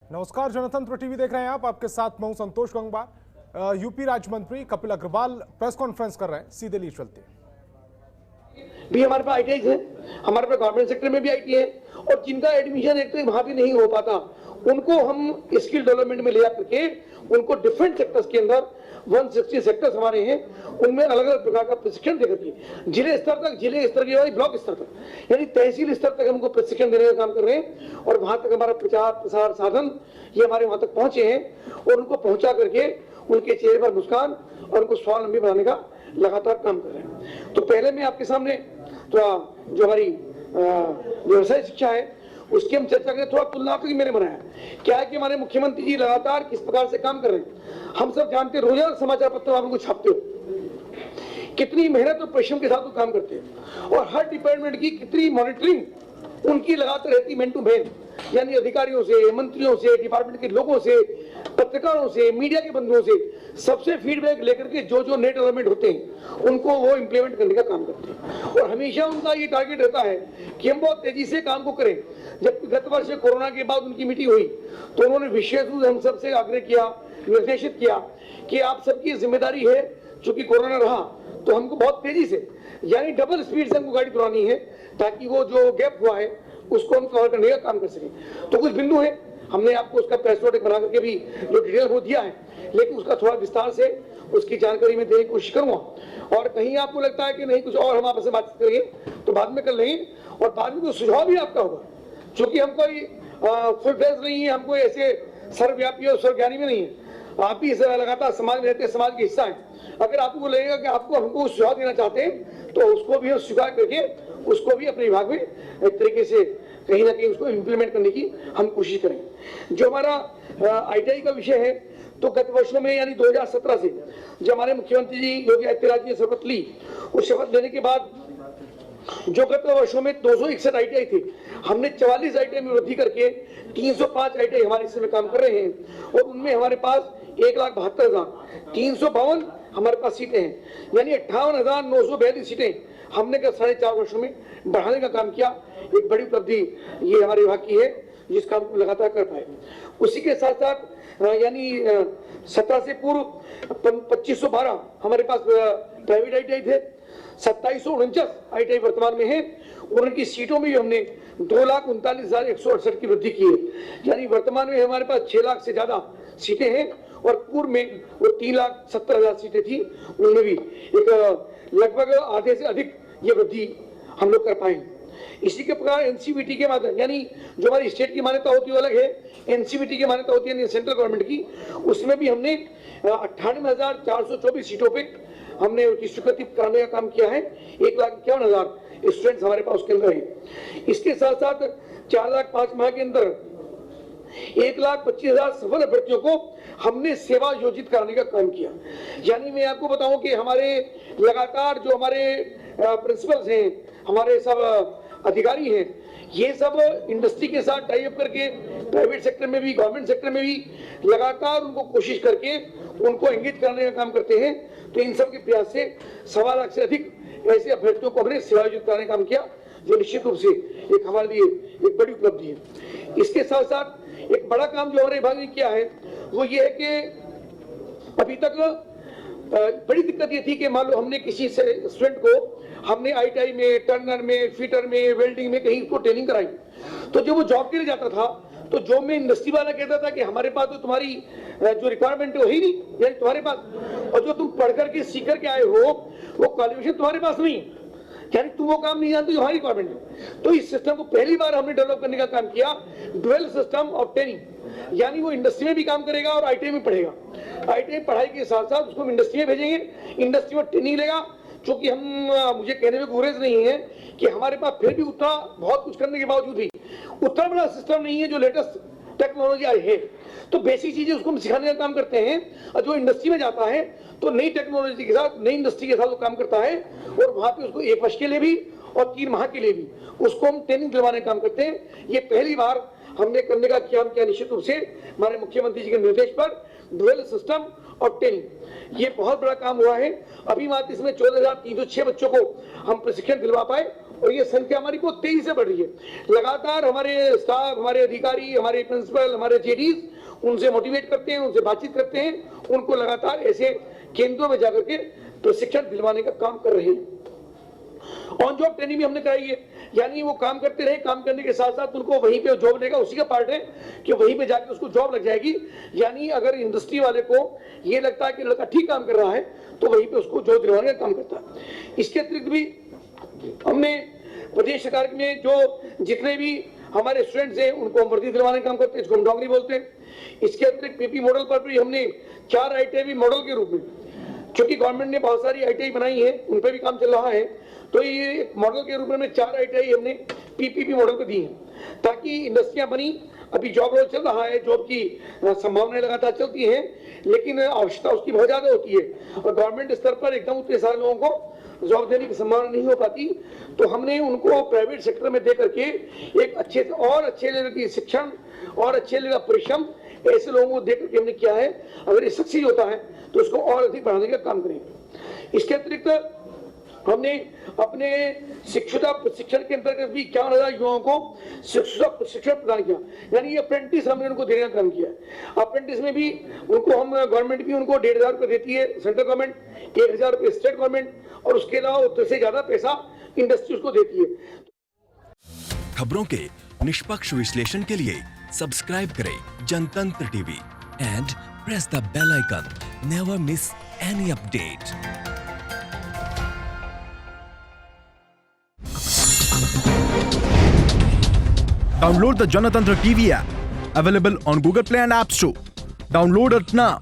नमस्कार, जनतंत्र टीवी देख रहे हैं आप। आपके साथ मैं हूं संतोष गंगवार। यूपी राज्य मंत्री कपिल अग्रवाल प्रेस कॉन्फ्रेंस कर रहे हैं, सीधे लिए चलते हैं। भी हमारे पास आईटीआई है, हमारे पास गवर्नमेंट सेक्टर में भी आईटी है, और जिनका एडमिशन एक तो वहां भी नहीं हो पाता उनको हम स्किल डेवलपमेंट में ले जा करके उनको डिफरेंट सेक्टर्स के अंदर 160 सेक्टर्स हमारे हैं, उनमें अलग अलग प्रकार का प्रशिक्षण देकर के जिले स्तर तक, जिले स्तर के बाद ब्लॉक स्तर तक, यानी तहसील स्तर तक हमको प्रशिक्षण देने का काम कर रहे हैं। और वहां तक हमारा प्रचार प्रसार साधन ये हमारे वहां तक पहुंचे हैं और उनको पहुंचा करके उनके चेहरे पर मुस्कान और उनको स्वावलंबी बनाने का लगातार काम कर रहे हैं। तो पहले मैं आपके सामने थोड़ा जो हमारी व्यवसाय शिक्षा है उसकी हम चर्चा करें। थोड़ा तुलनात्मक मैंने बनाया क्या है कि हमारे मुख्यमंत्री जी लगातार किस प्रकार से काम कर रहे हैं। हम सब जानते हैं, रोजाना समाचार पत्र आप उनको छापते हो, कितनी मेहनत और परिश्रम के साथ वो काम करते हैं, और हर डिपार्टमेंट की कितनी मॉनिटरिंग उनकी लगातार रहती मैन टू मैन, यानी अधिकारियों से, मंत्रियों से, डिपार्टमेंट के लोगों से, पत्रकारों से, मीडिया के बंधुओं से, सबसे फीडबैक लेकर के जो जो नए डेवलपमेंट होते हैं उनको वो इंप्लीमेंट करने का काम करते हैं। और हमेशा उनका ये टारगेट रहता है कि हम बहुत तेजी से काम को करें। जब गत वर्ष कोरोना के बाद उनकी मीटिंग हुई तो उन्होंने विशेष रूप से हम सबसे आग्रह किया, निर्देशित किया कि आप सबकी जिम्मेदारी है, चूंकि कोरोना रहा तो हमको बहुत तेजी से, यानी डबल स्पीड से हमको गाड़ी चलानी है ताकि वो जो गैप हुआ है उसको हम कवर करने का काम कर सकें। तो कुछ बिंदु है, हमने आपको उसका प्रेस नोट बना करके भी जो डिटेल वो दिया है, लेकिन उसका थोड़ा विस्तार से उसकी जानकारी में देने की कोशिश करूंगा। और कहीं आपको लगता है कि नहीं कुछ और हम आपस में बात करेंगे तो बाद में कर लेंगे, और बाद में कोई सुझाव भी आपका होगा, क्योंकि हम कोई फुल फ्लेज नहीं है, हम कोई ऐसे सर्वव्यापी और सर्वज्ञानी में नहीं है। आप भी लगातार समाज में रहते हैं, समाज के हिस्सा है। अगर आपको लगेगा कि आपको हमको सुझाव देना चाहते हैं तो उसको भी हम स्वीकार करके उसको भी अपने विभाग में एक तरीके से कहीं ना कहीं उसको इम्प्लीमेंट करने की हम कोशिश करें। जो हमारा आईटीआई का विषय है, तो गत वर्षों में यानी 2017 से जब हमारे मुख्यमंत्री जी योगी आदित्यनाथ जी ने शपथ ली, उस शपथ लेने के बाद जो गत वर्षों में 261 आईटीआई थे, हमने 44 आईटीआई में वृद्धि करके 305 आईटीआई हमारे इस समय काम कर रहे हैं, और उनमें हमारे पास 1,72,352 हमारे पास सीटें हैं, यानी 58,942 सीटें हमने कल 4.5 वर्षों में बढ़ाने का काम किया। एक बड़ी उपलब्धि ये हमारे विभाग की है, जिस काम को लगातार कर पाए। उसी के साथ साथ यानी 17 से पूर्व 2512 हमारे पास प्राइवेट आईटीआई थे, 2749 आईटीआई वर्तमान में है, और उनकी सीटों में भी हमने 2,39,168 की वृद्धि की है। यानी वर्तमान में हमारे पास 6 लाख से ज्यादा सीटें हैं, और पूर्व में वो 3,70,000 सीटें थी, उनमें भी एक लगभग आधे से अधिक ये वृद्धि हम लोग कर पाए। इसी के प्रकार एनसीवीटी के माध्यम, यानी जो हमारी स्टेट की मान्यता होती है वो अलग है, एनसीवीटी की मान्यता होती है सेंट्रल गवर्नमेंट की, उसमें भी हमने 98,424 सीटों पे हमने उसकी स्वीकृति कराने का काम किया है। 1,51,000 स्टूडेंट्स हमारे पास उसके अंदर है। इसके साथ साथ 4 लाख 5 माह के अंदर 1,25,000 सफल अभ्यर्थियों को हमने सेवा योजित कराने का काम किया। यानी मैं आपको बताऊं कि हमारे लगातार जो हमारे प्रिंसिपल्स हैं, हमारे सब अधिकारी हैं, ये सब इंडस्ट्री के साथ टाई अप करके प्राइवेट सेक्टर में भी, गवर्नमेंट सेक्टर में भी लगातार उनको कोशिश करके उनको एंगेज कराने का काम करते हैं। तो इन सब के प्रयास से 1.25 लाख से अधिक ऐसे अभ्यर्थियों को हमने सेवा योजित कराने का काम किया, जो निश्चित रूप से एक हमारे लिए एक बड़ी उपलब्धि है। इसके साथ साथ एक बड़ा काम जो हमारे विभाग ने किया है वो ये है कि अभी तक बड़ी दिक्कत ये थी कि मान लो हमने किसी स्टूडेंट को हमने आईटीआई में, टर्नर में, फिटर में, वेल्डिंग में कहीं उसको ट्रेनिंग कराई, तो जब वो जॉब के लिए जाता था तो जॉब में इंडस्ट्री वाला कहता था कि हमारे पास तो तुम्हारी जो रिक्वायरमेंट है वही नहीं, यानी तुम्हारे पास, और जो तुम पढ़ करके सीख करके आए हो वो क्वालिफिकेशन तुम्हारे पास नहीं है, यानी तुम वो काम नहीं जानते जो हमारी रिक्वायरमेंट है। तो इस सिस्टम को पहली बार हमने डेवलप करने का काम किया, डुअल सिस्टम ऑफ ट्रेनिंग, यानी वो इंडस्ट्री में भी काम करेगा और आईटीआई में पढ़ेगा। आईटीआई पढ़ाई के साथ साथ उसको हम इंडस्ट्री में भेजेंगे, इंडस्ट्री में ट्रेनिंग लेगा। क्योंकि हम, मुझे कहने में गुरेज नहीं है कि हमारे पास फिर भी उतना बहुत कुछ करने के बावजूद भी उतना बड़ा सिस्टम नहीं है जो लेटेस्ट टेक्नोलॉजी आई है। तो बेसिक चीजें उसको हम सिखाने का काम करते हैं, और जो इंडस्ट्री में जाता है तो नई टेक्नोलॉजी के साथ, नई इंडस्ट्री के साथ वो काम करता है, और वहां पे उसको 1 वर्ष के लिए भी और 3 माह के लिए भी उसको हम ट्रेनिंग दिलवाने का काम करते हैं। ये पहली बार हमने करने का काम किया निश्चित रूप से हमारे मुख्यमंत्री जी के निर्देश पर ड्यूअल सिस्टम और ट्रेनिंग, ये बहुत बड़ा काम हुआ है। अभी मात्र इसमें 14,306 बच्चों को हम प्रशिक्षण दिलवा पाए और ये संख्या हमारी बहुत तेजी से बढ़ रही है। लगातार हमारे स्टाफ, हमारे अधिकारी, हमारे प्रिंसिपल, हमारे जेडीज उनसे मोटिवेट करते हैं, उनसे बातचीत करते हैं, उनको लगातार ऐसे केंद्रों में जाकर के प्रशिक्षण दिलवाने का काम कर रहे हैं। ऑन जॉब ट्रेनिंग भी हमने कराई है, यानी वो काम करते रहे, काम करने के साथ साथ उनको वहीं पे जॉब लेगा, उसी का पार्ट है कि वहीं पे जाके उसको जॉब लग जाएगी। यानी अगर इंडस्ट्री वाले को ये लगता है कि लड़का ठीक काम कर रहा है तो वहीं पे उसको जॉब दिलवाने का काम करता है। इसके अतिरिक्त भी हमने प्रदेश सरकार में जो जितने भी हमारे स्टूडेंट्स हैं उनको हम वर्दी दिलवाने का काम करते हैं, इसको हम डोंगरी बोलते हैं। इसके अतिरिक्त पीपी मॉडल पर भी हमने 4 ITI मॉडल के रूप में, क्योंकि गवर्नमेंट ने बहुत सारी ITI बनाई है, उन पर भी काम चल रहा है, तो ये एक मॉडल के रूप में 4 ITI हमने PPP मॉडल पे दी है ताकि इंडस्ट्रियां बनी। अभी जॉब रोल चल रहा है, जॉब की संभावनाएं लगातार चलती हैं, लेकिन आवश्यकता उसकी बहुत ज्यादा होती है और गवर्नमेंट स्तर पर एकदम उतने सारे लोगों को जॉब देने की संभावना नहीं हो पाती। तो हमने उनको प्राइवेट सेक्टर में दे करके एक अच्छे लेवल की शिक्षण और अच्छे लेवल का परिश्रम ऐसे लोगों को देकर के हमने किया है। अगर ये सक्सेस होता है तो उसको और अधिक बढ़ाने का काम करेंगे। इसके अतिरिक्त हमने अपने शिक्षुता प्रशिक्षण के अंतर्गत भी 51,000 युवाओं को शिक्षुता प्रशिक्षण प्रदान किया, यानी अप्रेंटिस हमने उनको देने का काम किया। अप्रेंटिस में भी उनको हम गवर्नमेंट भी उनको 1,500 रुपये देती है, सेंट्रल गवर्नमेंट 1,000 रुपये स्टेट गवर्नमेंट, और उसके अलावा उससे ज्यादा पैसा इंडस्ट्री को देती है। खबरों के निष्पक्ष विश्लेषण के लिए सब्सक्राइब करें Janatantra TV and press the bell icon. Never miss any update. Download the Janatantra TV app, available on Google Play and App Store. Download it now.